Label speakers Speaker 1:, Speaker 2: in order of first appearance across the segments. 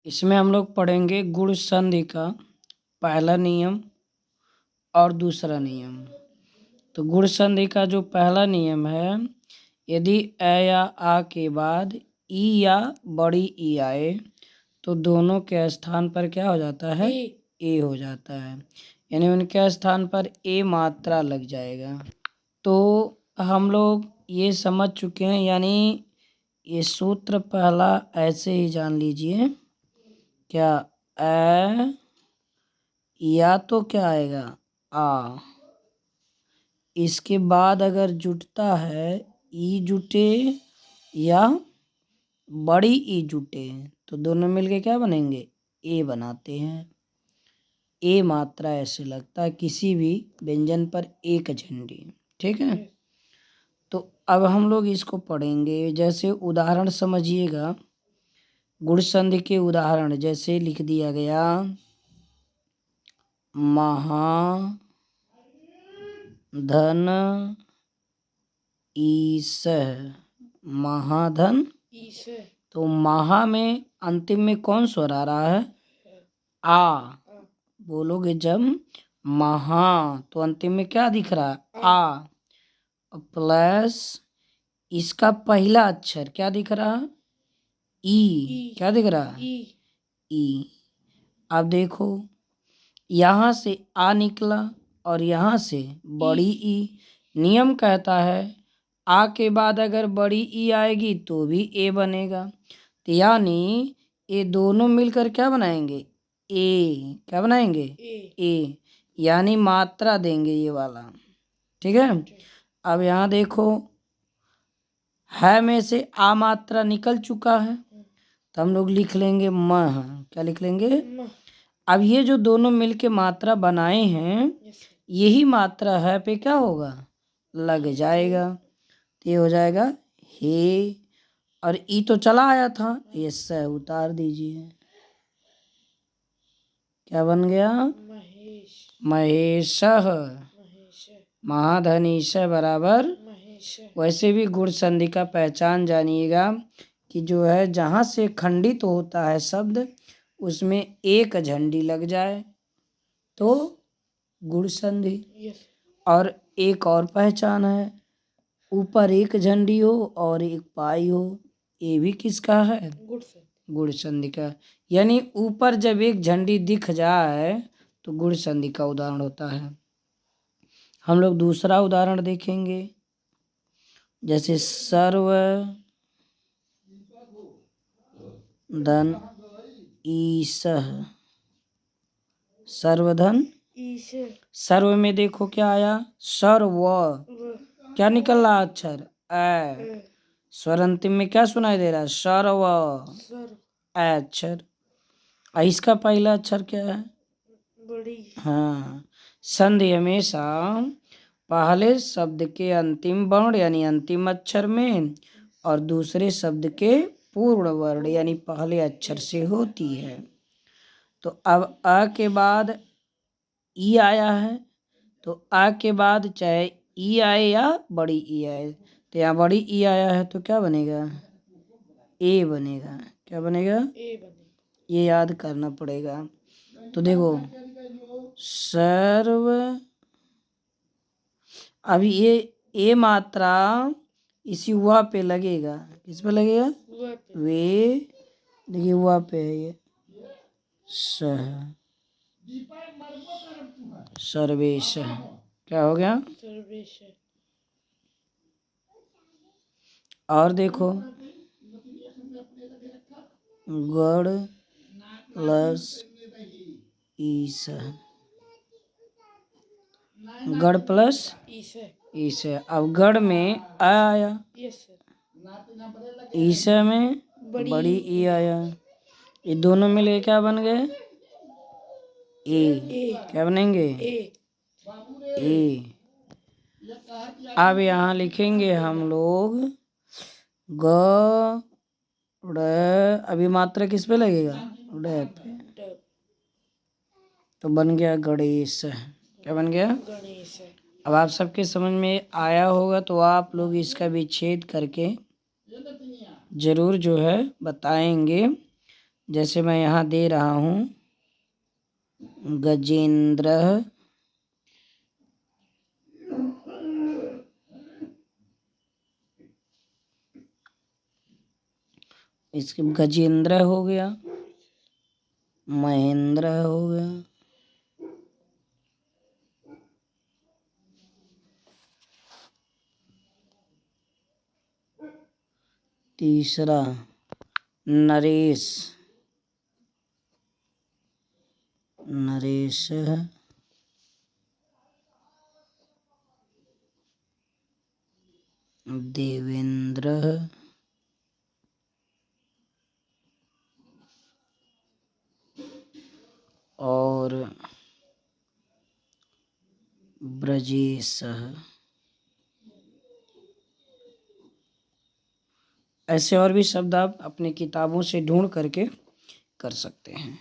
Speaker 1: इसमें हम लोग पढ़ेंगे गुण संधि का पहला नियम और दूसरा नियम। तो गुण संधि का जो पहला नियम है, यदि अ या आ के बाद ई या बड़ी ई आए तो दोनों के स्थान पर क्या हो जाता है? ए हो जाता है, यानी उनके स्थान पर ए मात्रा लग जाएगा। तो हम लोग ये समझ चुके हैं, यानी ये सूत्र पहला ऐसे ही जान लीजिए, क्या अ या तो क्या आएगा आ, इसके बाद अगर जुटता है ई जुटे या बड़ी ई जुटे तो दोनों मिलके क्या बनेंगे? ए बनाते हैं। ए मात्रा ऐसे लगता है किसी भी व्यंजन पर एक झंडी। ठीक है, तो अब हम लोग इसको पढ़ेंगे। जैसे उदाहरण समझिएगा, गुण संधि के उदाहरण जैसे लिख दिया गया, महाधन ईश। महाधन, तो महा में अंतिम में कौन स्वर आ रहा है? आ। बोलोगे जब महा तो अंतिम में क्या दिख रहा है? आ। प्लस इसका पहला अक्षर क्या दिख रहा है? ई। क्या दिख रहा है? ई। अब देखो, यहाँ से आ निकला और यहाँ से बड़ी ई। नियम कहता है आ के बाद अगर बड़ी ई आएगी तो भी ए बनेगा, तो यानी ये दोनों मिलकर क्या बनाएंगे? ए। क्या बनाएंगे? ए, यानी मात्रा देंगे ये वाला। ठीक है, अब यहाँ देखो, है में से आ मात्रा निकल चुका है तो हम लोग लिख लेंगे मह। क्या लिख लेंगे? अब ये जो दोनों मिलके मात्रा बनाए हैं, यही मात्रा है पे क्या होगा? लग जाएगा, तो ये हो जाएगा हे। और ई तो चला आया था, ये स उतार दीजिए। क्या बन गया? महेश। महाधनीश बराबर। वैसे भी गुण संधि का पहचान जानिएगा कि जो है जहाँ से खंडित होता है शब्द उसमें एक झंडी लग जाए तो गुण संधि। और एक और पहचान है, ऊपर एक झंडी हो और एक पाई हो, ये भी किसका है? गुण संधि का। यानी ऊपर जब एक झंडी दिख जाए तो गुण संधि का उदाहरण होता है। हम लोग दूसरा उदाहरण देखेंगे, जैसे सर्व धन ईशः। सर्वधन, सर्व में देखो क्या आया? सर्व। क्या निकल रहा अक्षर? अ। स्वर अंतिम में क्या सुनाई दे रहा है? सर्व। अक्षर। इसका पहला अक्षर क्या है? बड़ी। हाँ, संधि हमेशा पहले शब्द के अंतिम वर्ण यानी अंतिम अक्षर में और दूसरे शब्द के पूर्ण वर्ण यानी पहले अक्षर से होती है। तो अब अ के बाद ई आया है, तो आ के बाद चाहे ई आए या बड़ी ई आए, तो यहाँ बड़ी ई आया है तो क्या बनेगा? ए बनेगा। क्या बनेगा? ए बनेगा। ये याद करना पड़ेगा। तो देखो, सर्व, अभी ये ए मात्रा इसी हुआ पे लगेगा। किस पे लगेगा? वे। देखिए हुआ पे है ये सह, सर्वेश। क्या हो गया? सर्वेश। और देखो, गढ़ प्लस ईस। गढ़ प्लस ईस। अब गढ़ में आ आया, ईस में बड़ी ई आया, ये दोनों मिले क्या बन गए? ए। क्या बनेंगे? ए। अब यहाँ लिखेंगे हम लोग ग ड़। अभी मात्रा किस पे लगेगा? ड पे। तो बन गया गणेश। क्या बन गया? गणेश। अब आप सबके समझ में आया होगा तो आप लोग इसका विच्छेद करके जरूर जो है बताएंगे। जैसे मैं यहाँ दे रहा हूँ गजेंद्र इसके गजेंद्र हो गया, महेंद्र हो गया, तीसरा नरेश, नरेश है, देवेंद्र है, और ब्रजेश है। ऐसे और भी शब्द आप अपनी किताबों से ढूंढ करके कर सकते हैं।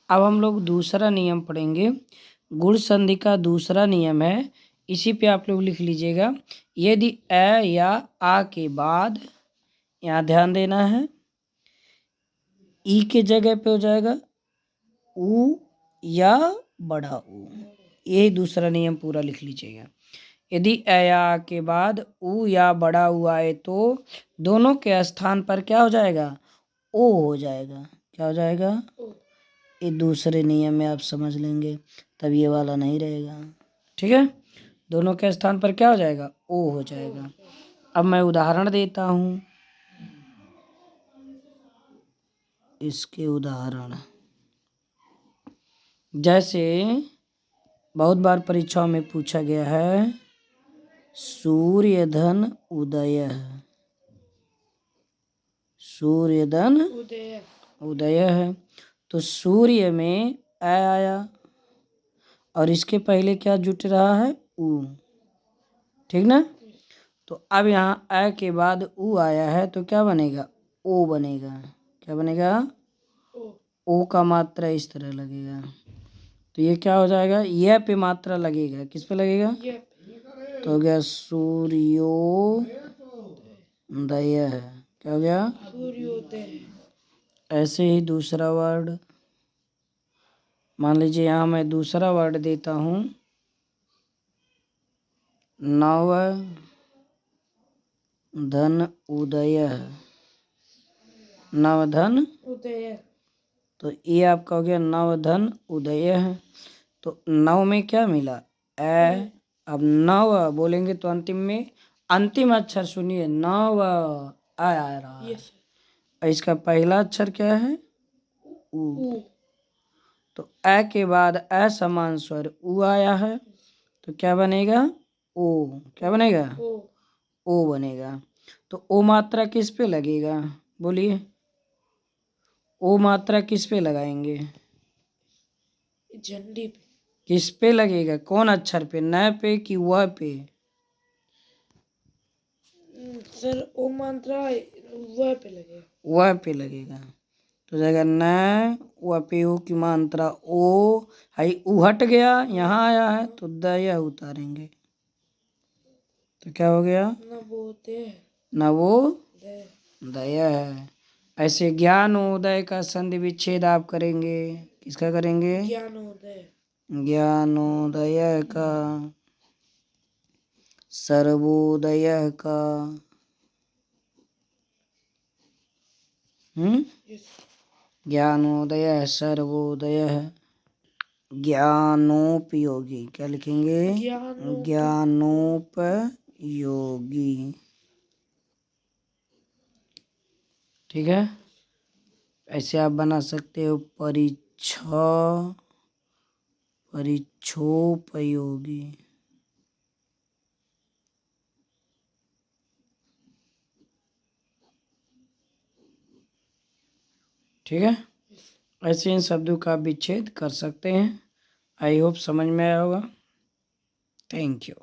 Speaker 1: अब हम लोग दूसरा नियम पढ़ेंगे। गुण संधि का दूसरा नियम है, इसी पे आप लोग लिख लीजिएगा। यदि अ या आ के बाद, यहाँ ध्यान देना है, ई के जगह पे हो जाएगा उ या बड़ा ऊ। यही दूसरा नियम पूरा लिख लीजिएगा। यदि अ या आ के बाद उ या बड़ा ऊ आए तो दोनों के स्थान पर क्या हो जाएगा? ओ हो जाएगा। क्या हो जाएगा? ये दूसरे नियम में आप समझ लेंगे, तब ये वाला नहीं रहेगा। ठीक है, दोनों के स्थान पर क्या हो जाएगा? ओ हो जाएगा। अब मैं उदाहरण देता हूँ, इसके उदाहरण जैसे बहुत बार परीक्षाओं में पूछा गया है, सूर्यधन उदय, सूर्यधन उदय है, तो सूर्य में अ आया और इसके पहले क्या जुट रहा है? उ। ठीक ना? तो अब यहाँ अ के बाद उ आया है तो क्या बनेगा? ओ बनेगा। क्या बनेगा? ओ का मात्रा इस तरह लगेगा, तो ये क्या हो जाएगा? यह पे मात्रा लगेगा। किस पे लगेगा? तो हो गया सूर्योदय है। क्या हो गया? सूर्योदय। ऐसे ही दूसरा वर्ड, मान लीजिए यहाँ मैं दूसरा वर्ड देता हूँ, नव धन उदय, नवधन उदय, तो ये आपका हो गया नवधन उदय है। तो नव में क्या मिला? ए। अब नव बोलेंगे तो अंतिम में अंतिम अक्षर सुनिए, नव आ रहा है। और इसका पहला अक्षर क्या है? उ। तो अ के बाद असमान स्वर उ आया है तो क्या बनेगा? ओ। क्या बनेगा? ओ बनेगा। तो ओ मात्रा किस पे लगेगा? बोलिए, ओ मात्रा किस पे लगाएंगे? झंडी पे। किस पे लगेगा? कौन अक्षर पे? न पे कि वह पे? सर ओ मात्रा वह पे लगेगा। वह पे लगेगा तो जाएगा न व पे ओ की मात्रा ओ है, उ हट गया, यहाँ आया है तो दया उतारेंगे, तो क्या हो गया? नवोदय है। ऐसे ज्ञानोदय का संधि विच्छेद आप करेंगे। किसका करेंगे? ज्ञानोदय। ज्ञानोदय का, सर्वोदय का, ज्ञानोदय, सर्वोदय, ज्ञानोपयोगी। क्या लिखेंगे? ज्ञानोपयोगी। ठीक है, ऐसे आप बना सकते हो परिक्षोपयोगी। ठीक है, ऐसे इन शब्दों का विच्छेद कर सकते हैं। आई होप समझ में आया होगा। Thank you.